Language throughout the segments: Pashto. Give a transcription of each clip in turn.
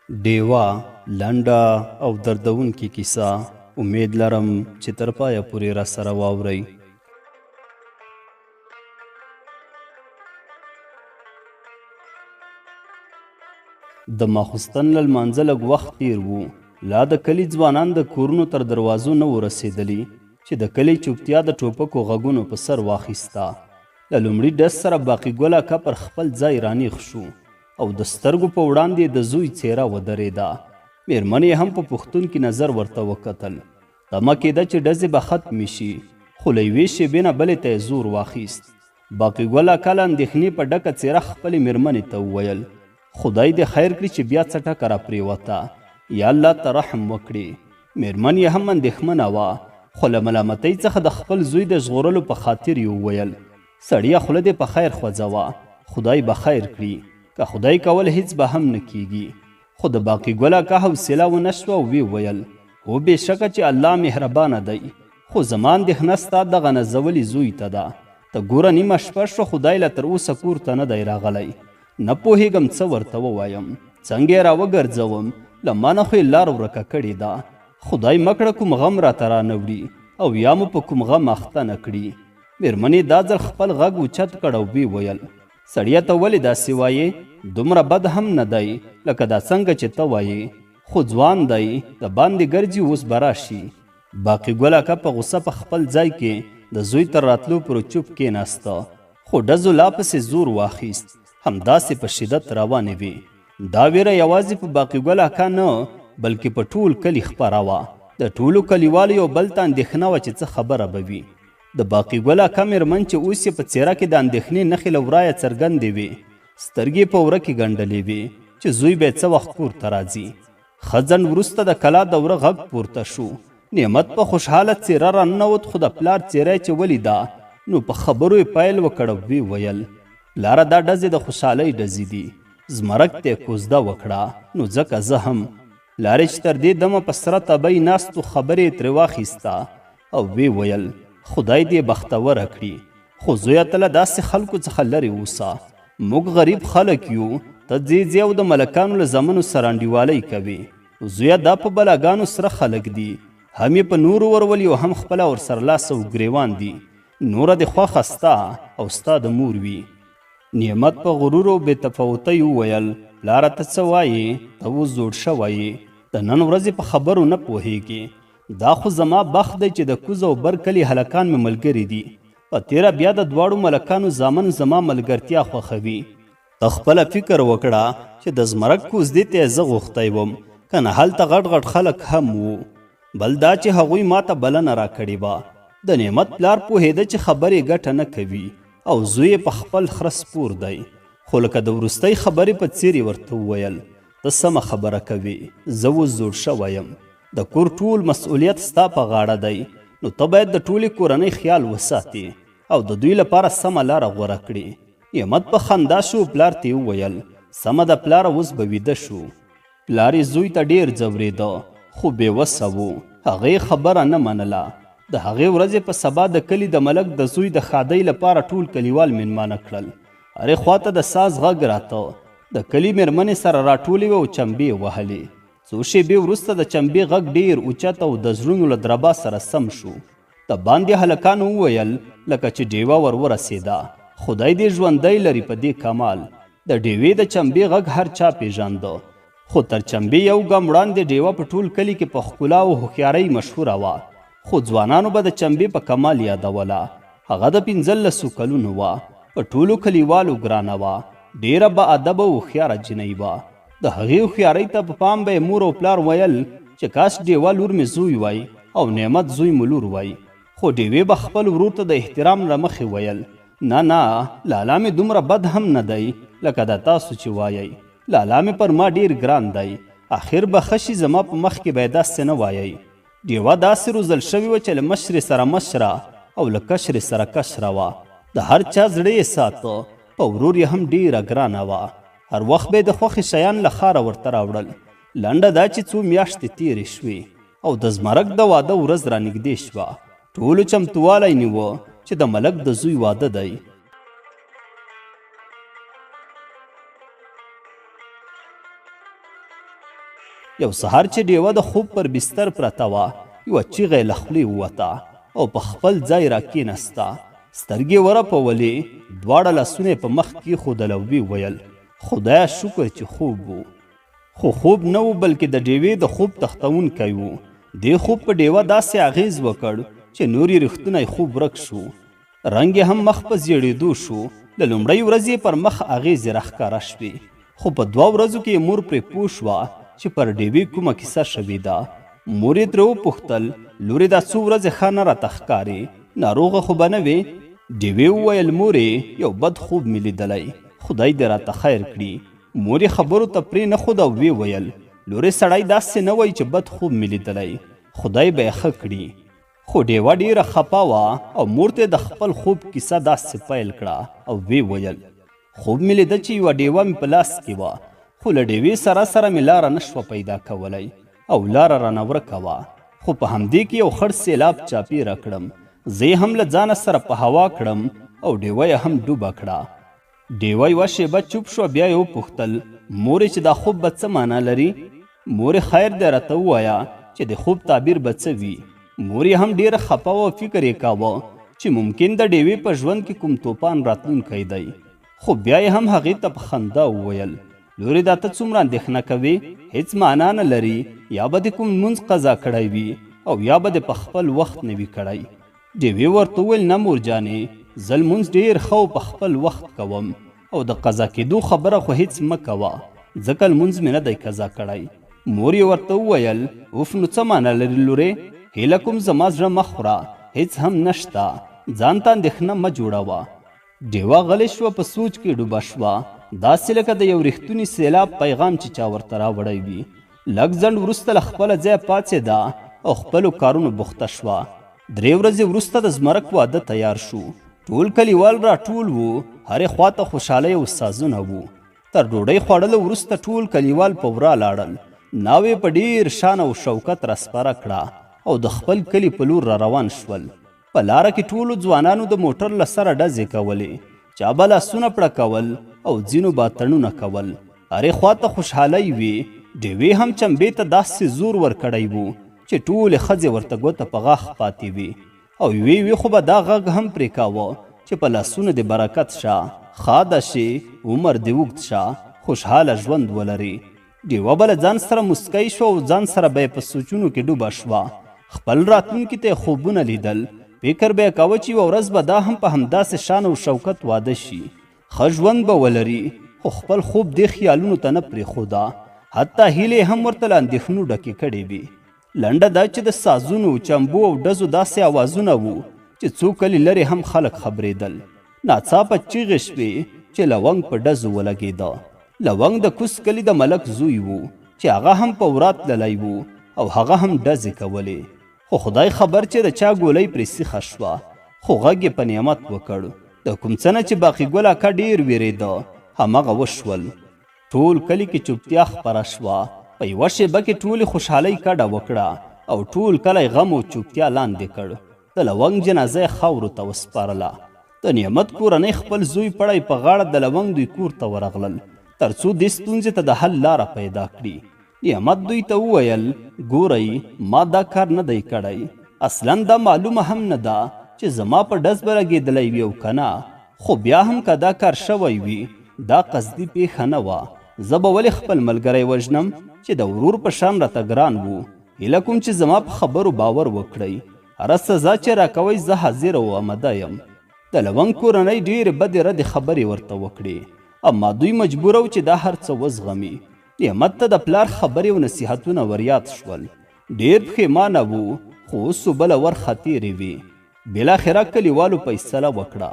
ډیوه لنډه او دردونکې کیسه. امید لرم چې تر پایه پورې را سره واورئ. د ماخوستن له لمانځه لږ وخت تیر و. لا د کلي ځوانان د کورونو تر دروازو نه و رسېدلي چې د کلي چوپتیا د ټوپکو غږونو په سر واخیسته. له لومړي ډز سره باقي ګل اکا پر خپل ځای رانیغ شو او د سترګو په وړاندې د زوی څېره ودرېده. مېرمن یې هم په پوښتونکي نظر ورته وکتل. تمه کېده چې ډزې به ختمې شي، خو له یوې شېبې نه بلې ته یې زور واخیست. باقي ګل اکا له اندېښنې په ډکه څېره خپلې مېرمنې ته وویل: خدای دې خیر کړي چې بیا څه ټکه را پرېوته، یا الله ته رحم وکړي. مېرمن یې هم اندېښمنه وه، خو له ملامتۍ څخه د خپل زوی د ژغورلو په خاطر یې وویل: سړیه خوله دې په خیر خوځوه، خدای به خیر کړي. که خدای کول هیڅ به هم نه کیږي. خو د باقي ګل اکا حوصله ونه شوه او ویې ویل: هو بېشکه چې الله مهربانه دی، خو زما اندېښنه ستا دغه نازولي زوی ته ده. ته ګوره نیمه شپه شوه، خدای له تر اوسه کور ته نه دی راغلی. نه پوهېږم څه ورته ووایم، څنګه یې راوګرځوم، له ما نه خو یې لار ورکه کړې ده. خدای مه کړه کوم غم راته رانوړي او یا مو په کوم غم اخته نه کړي. مېرمنې دا ځل خپل غږ اوچت کړ او ویې ویل: سړیه ته ولې داسې وایې؟ دومره بد هم نه دی لکه دا څنګه چې ته وایې، خو ځوان دی، د باندې ګرځي، اوس به راشي. باقي ګل اکا په غوسه په خپل ځای کې د زوی تر راتلو پورې چوپ کېناسته، خو ډزو لا پسې زور واخیست. همداسې په شدت روانې وې. دا ویره یوازې په باقي ګل اکا نه بلکې په ټول کلي خپره وه. د ټولو کلیوالو یو بل ته اندېښنه وه چې څه خبره به وي. د باقي ګل اکا مېرمن چې اوس یې په څېره کې د اندېښنې نښې له ورایه څرګندې وې، سترګې په وره کې ګنډلې وې چې زوی به څه وخت کور ته راځي. ښه ځنډ وروسته د کلا د وره غږ پورته شو. نعمت په خوشحاله څېره راننوت، خو د پلار څېره چې ولیده نو په خبرو یې پیل وکړ او ویې ویل: پلاره دا ډزې د خوشحالۍ ډزې دي، زمرک ته یې کوزده وکړه، نو ځکه زه هم. پلار یې چې تر دې دمه په سره تبۍ ناستو خبرې یې ترې واخیسته او ویې ویل: خدای دې بختوره کړي، خو زویه ته له داسې خلکو څخه لرې اوسه. موږ غریب خلک یو، ته ځې او د ملکانو له زمنو سره انډیوالۍ کوې. زویه دا په بلاګانو سره خلک دي، هم یې په نورو ورولي او هم خپله ورسره لاس او ګرېوان دي. نوره دې خوښه ستا او ستا د مور وي. نعمت په غرور او بې تفاوتۍ وویل: پلاره ته څه وایې؟ ته اوس زوړ شوی یې، د نن ورځې په خبرو نه پوهېږې. دا خو زما بخت دی چې د کوز او بر کلي هلکان مې ملګري دي. په تېره بیا د دواړو ملکانو زامن زما ملګرتیا خوښوي. ته خپله فکر وکړه چې د زمرک کوزدې ته یې زه غوښتی وم، که نه هلته غټ غټ خلک هم وو. بل دا چې هغوی ما ته بلنه راکړې وه. د نعمت پلار پوهېده چې خبرې ګټه نه کوي او زوی په خپل خره سپور دی، خو لکه د وروستۍ خبرې په څېر یې ورته وویل: ته سمه خبره کوې، زه اوس زوړ شوی یم، د کور ټول مسؤلیت ستا په غاړه دی، نو ته باید د ټولې کورنۍ خیال وساتې او د دوی لپاره سمه لاره غوره کړې. نعمت په خندا شو، پلار ته یې وویل: سمه ده پلاره، اوس به ویده شو. پلار یې زوی ته ډېر ځورېده، خو بېوسه و، هغه یې خبره نه منله. د هغې ورځې په سبا د کلي د ملک د زوی د ښادۍ لپاره ټول کلیوال مېلمانه کړل. هرې خواته د ساز غږ راته. د کلي مېرمنې سره راټولې وې او چمبې وهلې. څو شېبې وروسته د چمبې غږ ډېر اوچت او د زړونو له دربا سره سم شو. د باندې هلکانو وویل لکه چې ډیوه ور ورسېده: خدای دې ژوندی لري په دې کمال. د ډیوې د چمبې غږ هر چا پېژانده، خو تر چمبې یو ګام وړاندې ډیوه په ټول کلي کې په ښکلا او هوښیارۍ مشهوره وه، خو ځوانانو به د چمبې په کمال یادوله. هغه د 15 کلونو وه، په ټولو کلیوالو ګرانه وه، ډېره باادبه او هوښیاره جینۍ وه. د هغې هوښیارۍ ته په پام به یې مور او پلار ویل چې کاش ډیوه لور مې زوی وای او نعمت زوی مو لور وای. خو ډیوې به خپل ورور ته د احترام له مخې ویل: نه نه، لالا مې دومره بد هم نه دی لکه د تاسو چې وایئ. لالا مې پر ما ډېر ګران دی، آخر به ښه شي، زما په مخ کې به یې داسې نه وایئ. ډیوه داسې روزل شوې وه چې له مشرې سره مشره او له کشرې سره کشره وه. د هر چا زړه یې ساته، په ورور یې هم ډېره ګرانه وه. هر وخت به یې د خوښې شیان له ښاره ورته راوړل. لنډه دا چې څو میاشتې تېرې شوې او د زمرک د واده ورځ رانږدې شوه. ټولو چمتووالی نیوه چې د ملک د زوی واده دی. یو سهار چې ډیوه د خوب پر بستر پرته وه، یوه چیغه یې له خولې ووته او په خپل ځای راکېناسته. سترګې ورپولې، دواړه لاسونه یې په مخ کېښودل او ویې ویل خدایه شکر چې خوب و. خو خوب نه و، بلکې د ډیوې د خوب تختونکی و. دې خوب په ډیوه داسې اغیز وکړ چې نور یې رښتونی خوب ورک شو. رنګ یې هم مخ په زیړېدو شو. د لومړۍ ورځې پر مخ اغیزې راښکاره شوې، خو په 2 ورځو کې مور پرې پوه شوه چې پر ډیوې کومه کیسه شوې ده. مور یې ترې وپوښتل لورې دا څو ورځې ښه نه راته ښکارې، ناروغه خو به نه وې؟ ډیوې وویل مورې یو بد خوب مې لیدلی، خدای دې راته خیر کړي. مور یې خبرو ته پرې نه ښود او ویې ویل لورې سړی داسې نه وایي چې بد خوب مې لیدلی، خدای به یې ښه کړي. خو ډیوه ډیره خپه وه او مور ته د خپل خوب کیسه داسې پیل کړه او ویې ویل خوب مې لیده چې یوه ډیوه مې په لاس کې وه، خو له ډیوې سره سره مې لاره نه شوه پیدا کولی او لاره رانه ورکه وه. خو په همدې کې یو خړ سیلاب چاپېره کړم، زه یې هم له ځانه سره په هوا کړم او ډیوه یې هم ډوبه کړه. ډیوه یوه شیبه چوپ شوه، بیا یې وپوښتل مورې چې دا خوب به څه معنا لري؟ مورې خیر دی راته ووایه چې د خوب تعبیر به څه وي. مور یې هم ډېره خفه وه، فکر یې کاوه چې ممکن د ډیوې په ژوند کې کوم توپان راتلونکی دی. خو بیا یې هم هغې ته په خندا وویل لورې دا ته څومره اندېښنه کوې، هیڅ معنا نه لري، یا به دې کوم لمونځ قضا کړی وي او یا به دې په خپل وخت نه وي کړی. ډیوې ورته وویل نه مور جانې، زه لمونځ ډېر ښه او په خپل وخت کوم او د قضا کېدو خبره خو هیڅ مه کوه، ځکه لمونځ مې نه دی قضا کړی. مور یې ورته وویل اوف نو څه معنا لري لورې، هیله کوم زما زړه مه خوره، هیڅ هم نشته، ځان ته اندېښنه مه جوړوه. ډیوه غلې شوه، په سوچ کې ډوبه شوه، داسې لکه د یو رښتوني سیلاب پیغام چې چا ورته راوړی وي. لږ ځنډ وروسته له خپله ځایه پاڅېده او خپلو کارونو بوخته شوه. 3 ورځې وروسته د زمرک واده تیار شو. ټول کلیوال راټول وو، هرې خواته خوشحالۍ او سازونه وو. تر ډوډۍ خوړلو وروسته ټول کلیوال په ورا لاړل. ناوې په ډېر شان او شوکت راسپاره کړه او د خپل کلي په لور را روان شول. په لاره کې ټولو ځوانانو د موټر له سره ډزې کولې، چا به لاسونه پړکول او ځینو باتڼونه کول. هرې خواته خوشحالۍ وي. ډیوې هم چمبې ته داسې زور ورکړی وو چې ټولې ښځې ورته ګوته په غاښ پاتې وي او یوې خو به دا غږ هم پرې کاوه چې په لاسونه دې برکت شه، ښاده شي، عمر دې اوږد شه، خوشحاله ژوند ولري. ډیوه به له ځان سره مسکی شوه او ځان سره به یې په سوچونو کې ډوبه شوه. خپل راتلونکي ته خوبونه لیدل، فکر به یې کاوه چې یوه ورځ به دا هم په همداسې شان او شوکت واده شي، ښه ژوند به ولري. خو خپل خوب دې خیالونو ته نه پرېښوده، حتی هیلې هم ورته له اندېښنو ډکې کړې وې. لنډه دا چې د سازونو، چمبو او ډزو داسې اوازونه وو چې څو کلي لرې هم خلک خبرېدل. ناڅاپه چیغې شوې چې لونګ په ډزو ولګېده. لونګ د کوس کلي د ملک زوی و چې هغه هم په ورات تللی و او هغه هم ډزې کولې. خو خدای خبر چې د چا ګولۍ پرې سیخه شوه، خو غږ یې په نعمت وکړ. د کوم څه نه چې باقي ګل اکا ډېر وېرېده، همغه وشول. ټول کلي کې چوپتیا خپره شوه. په یوه شیبه کې ټولې خوشحالۍ کډه وکړه او ټول کلی غم او چوپتیا لاندې کړ. د لونګ جنازه یې خاورو ته وسپارله. د نعمت کورنۍ خپل زوی پړی په غاړه د لونګ دوی کور ته ورغلل تر څو دې ستونزې ته د حل لاره پیدا کړي. نعمت دوی ته وویل ګورئ ما دا کار نه دی کړی، اصلا دا معلومه هم نه ده چې زما په ډز به لګېدلی وي او که نه، خو بیا هم که دا کار شوی وي دا قصدي پیښه نه وه. زه به ولې خپل ملګری وژنم چې د ورور په شان راته ګران وو. هیله کوم چې زما په خبرو باور وکړئ، هره سزا چې راکوئ زه حاضر او آمده یم. د لونګ کورنۍ ډېرې بدې ردې خبرې ورته وکړې، اما دوی مجبور و چې دا هر څه وزغمي. نعمت ته د پلار خبرې او نصیحتونه وریاد شول. ډېر پښیمانه وو، خو اوس بله ورخه تېرې وې. بالاخره کلیوالو فیصله وکړه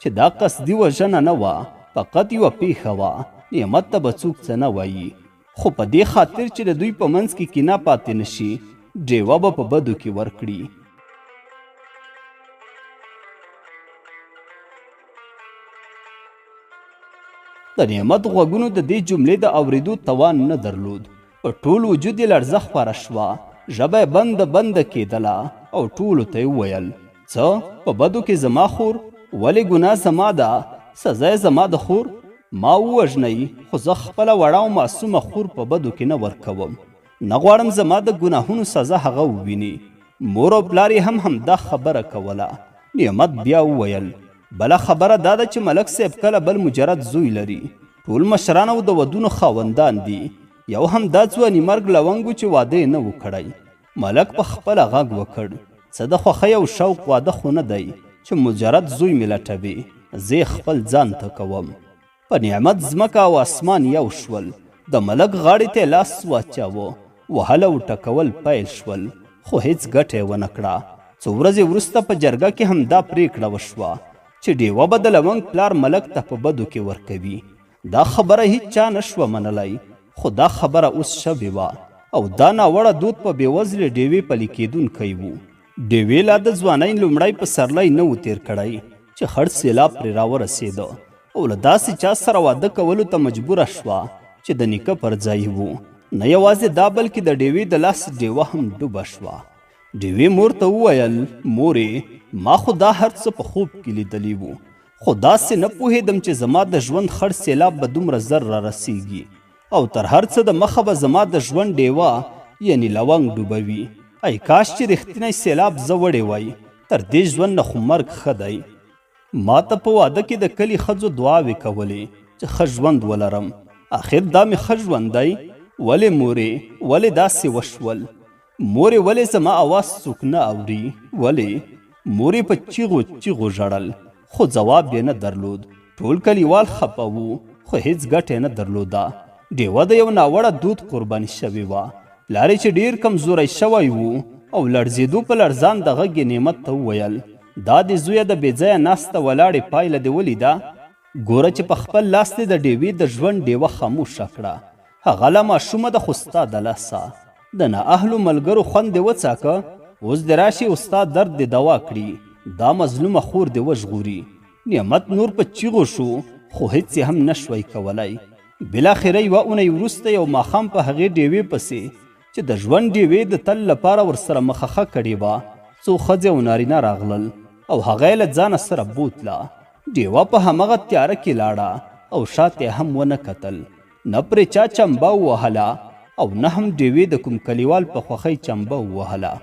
چې دا قصدي وژنه نه وه، فقط یوه پیښه وه. نعمت ته به څوک څه نه وایي، خو په دې خاطر چې د دوی په منځ کې کینه پاتې نشي، ډیوه به په بدو کې ورکړي. د نعمت غوږونو د دې جملې د اورېدو توان نه درلود. په ټول وجود یې لړزه خپره شوه، ژبه یې بنده کېدله او ټولو ته یې وویل څه په بدو کې زما خور؟ ولې ګناه زما ده، سزا یې زما د خور؟ ما ووژنئ، خو زه خپله وړه او معصومه خور په بدو کې نه ورکوم. نه غواړم زما د ګناهونو سزا هغه وویني. مور او پلار یې هم همدا خبره کوله. نعمت بیا وویل بله خبره دا ده چې ملک صاحب کله بل مجرد زوی لري. ټول مشران او د ودونو خاوندان دي. یو هم دا ځواني مرګ لونګ چې واده یې نه و کړی. ملک په خپله غږ وکړ څه د خوښۍ او شوق واده خو نه دی چې مجرد زوی مې لټوي. زه خپل ځان ته کوم. په نعمت ځمکه او اسمان یو شول. د ملک غاړې ته لاس واچاوه. وهل او ټکول پیل شول خو هیڅ ګټه یې ونه کړه. څو ورځې وروسته په جرګه کې همدا پریکړه وشوه چې ډیوه به د لونګ پلار ملک ته په بدو کې ورکوي. دا خبره هیڅ چا نشوه منلی، خو دا خبره اوس شوې وه او دا ناوړه دود په بېوزلې ډیوې پلي کېدونکی و. ډیوې لا د ځوانۍ لومړی پسرلی نه و تیر کړی چې خړ سیلاب پرې راورسېده او له داسې چا سره واده کولو ته مجبوره شوه چې د نیکه پر ځای و. نه یوازې دا بلکې د ډیوې د لاس ډیوه هم ډوبه شوه. ډیوې مور ته وویل مورې ما خو دا هر څه په خوب کې لیدلی وو، خو داسې نه پوهېدم چې زما د ژوند خړ سیلاب به دومره زر را رسیږي او تر هر څه د مخه به زما د ژوند ډیوه یعنی لونګ ډوبوي. ای کاش چې رښتینی سیلاب زه وړی وای، تر دې ژوند نه خو مرګ ښه دی. ما ته په واده کې د کلي ښځو دعاوې کولې چې ښه ژوند ولرم. آخر دا مې ښه ژوند دی. ولې مورې ولې داسې وشول؟ مورې ولې زما اواز څوک نه اوري؟ ولې؟ مورې په چیغو چیغو ژړل خو ځواب یې نه درلود. ټول کلیوال خپه وو خو هیڅ ګټه نه درلوده. ډیوه د یو ناوړه دود قرباني شوې وه. پلار چې ډیر کمزوری شوی و او لړزېدو په لړزان د غږ نعمت ته وویل دا د زویه د بېځایه ناسته ولاړې پایله دې ولیده؟ ګوره چې په خپل لاس دې د ډیوې د ژوند ډیوه خاموشه کړه. هغه لا ماشومه ده خو ستا د لاسه. د نااهلو ملګرو خوند دې وڅاکه. اوس دې راشي او ستا درد دې دوا کړي. دا مظلومه خور دې وژغوري. نعمت نور په چیغو شو خو هیڅ یې هم نشوی کولی. بالاخره یوه اونۍ وروسته یو ماښام په هغې ډیوې پسې چې د ژوند ډیوې د تل لپاره ورسره مخه کړې وه څو ښځې او نارینه راغلل او هغه یې له ځانه سره بوتله. ډیوه په همغه تیاره کې لاړه او شاته هم ونه کتل. نه پرې چا چمبه ووهله او نه هم ډیوې د کوم کلیوال په خوښۍ چمبه ووهله.